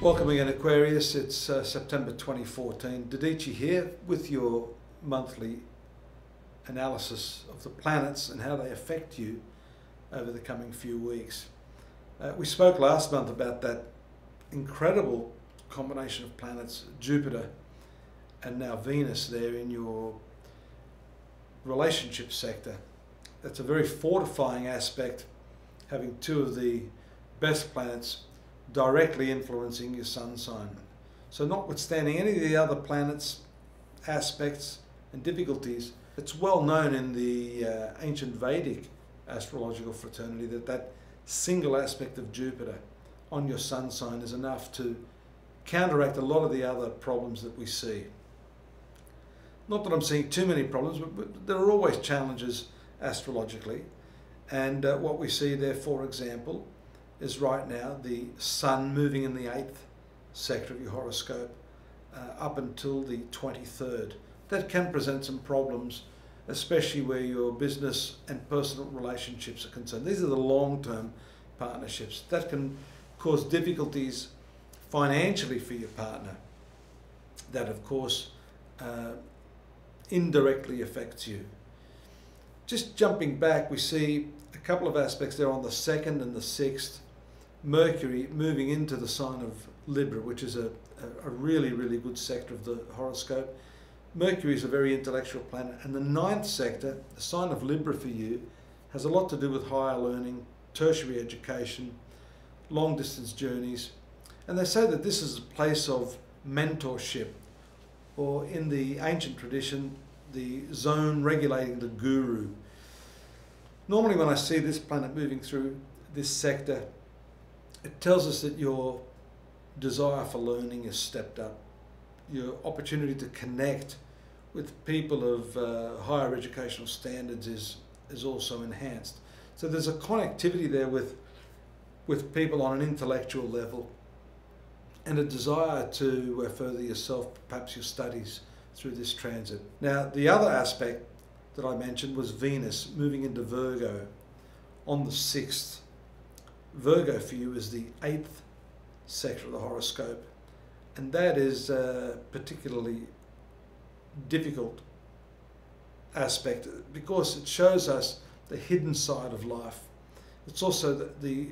Welcome again, Aquarius. It's September 2014. Dadhichi here with your monthly analysis of the planets and how they affect you over the coming few weeks. We spoke last month about that incredible combination of planets, Jupiter and now Venus there in your relationship sector. That's a very fortifying aspect, having two of the best planets directly influencing your sun sign. So notwithstanding any of the other planets, aspects and difficulties, it's well known in the ancient Vedic astrological fraternity that single aspect of Jupiter on your sun sign is enough to counteract a lot of the other problems that we see. Not that I'm seeing too many problems, but there are always challenges astrologically. And what we see there, for example, is right now the Sun moving in the 8th sector of your horoscope up until the 23rd. That can present some problems, especially where your business and personal relationships are concerned. These are the long-term partnerships. That can cause difficulties financially for your partner. That, of course, indirectly affects you. Just jumping back, we see a couple of aspects there on the 2nd and the 6th. Mercury moving into the sign of Libra, which is a really, really good sector of the horoscope. Mercury is a very intellectual planet, and the 9th sector, the sign of Libra for you, has a lot to do with higher learning, tertiary education, long distance journeys. And they say that this is a place of mentorship, or in the ancient tradition, the zone regulating the guru. Normally when I see this planet moving through this sector, it tells us that your desire for learning is stepped up. Your opportunity to connect with people of higher educational standards is also enhanced. So there's a connectivity there with people on an intellectual level and a desire to further yourself, perhaps your studies, through this transit. Now, the other aspect that I mentioned was Venus moving into Virgo on the 6th. Virgo for you is the 8th sector of the horoscope, and that is a particularly difficult aspect because it shows us the hidden side of life. It's also the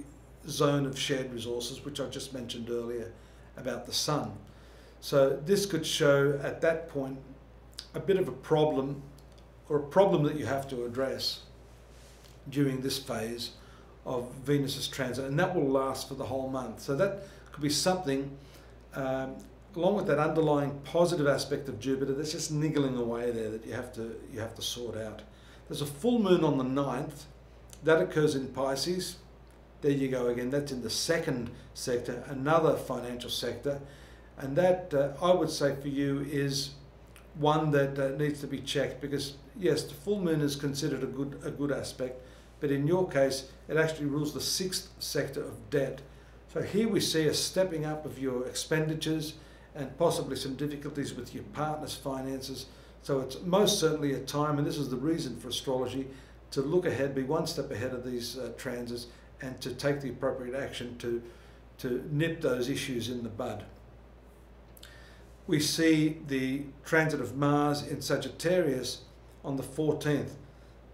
zone of shared resources, which I just mentioned earlier about the sun. So this could show at that point a bit of a problem, or a problem that you have to address during this phase of Venus's transit, and that will last for the whole month. So that could be something, along with that underlying positive aspect of Jupiter, that's just niggling away there that you have to sort out. There's a full moon on the 9th. That occurs in Pisces. There you go again. That's in the 2nd sector, another financial sector, and that I would say for you is one that needs to be checked, because yes, the full moon is considered a good aspect, but in your case, it actually rules the 6th sector of debt. So here we see a stepping up of your expenditures and possibly some difficulties with your partner's finances. So it's most certainly a time, and this is the reason for astrology, to look ahead, be one step ahead of these transits, and to take the appropriate action to nip those issues in the bud. We see the transit of Mars in Sagittarius on the 14th.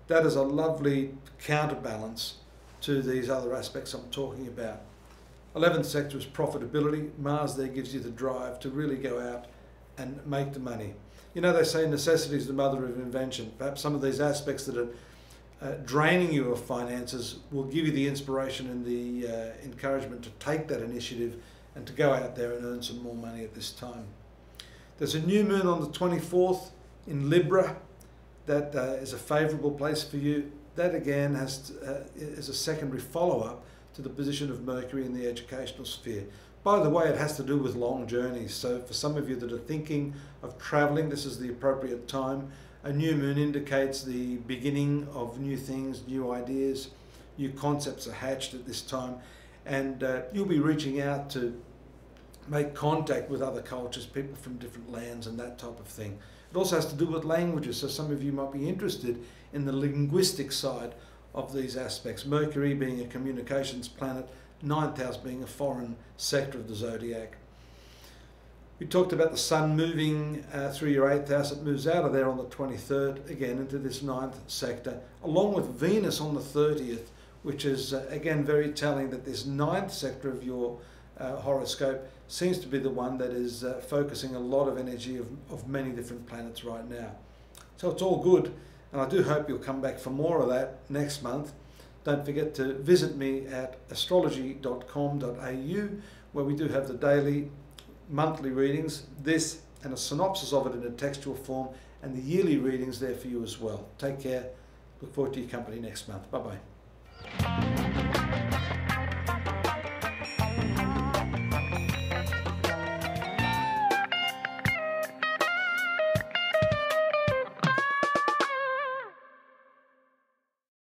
That is a lovely counterbalance to these other aspects I'm talking about. 11th sector is profitability. Mars there gives you the drive to really go out and make the money. You know, they say necessity is the mother of invention. Perhaps some of these aspects that are draining you of finances will give you the inspiration and the encouragement to take that initiative and to go out there and earn some more money at this time. There's a new moon on the 24th in Libra. That is a favourable place for you. That again is a secondary follow-up to the position of Mercury in the educational sphere. By the way, it has to do with long journeys. So for some of you that are thinking of travelling, this is the appropriate time. A new moon indicates the beginning of new things, new ideas, new concepts are hatched at this time, and you'll be reaching out to make contact with other cultures, people from different lands and that type of thing. It also has to do with languages, so some of you might be interested in the linguistic side of these aspects. Mercury being a communications planet, 9th house being a foreign sector of the zodiac. We talked about the Sun moving through your 8th house. It moves out of there on the 23rd, again into this 9th sector, along with Venus on the 30th, which is again very telling that this 9th sector of your horoscope seems to be the one that is focusing a lot of energy of many different planets right now. So it's all good, and I do hope you'll come back for more of that next month. Don't forget to visit me at astrology.com.au, where we do have the daily, monthly readings, this and a synopsis of it in a textual form, and the yearly readings there for you as well. Take care. Look forward to your company next month. Bye-bye.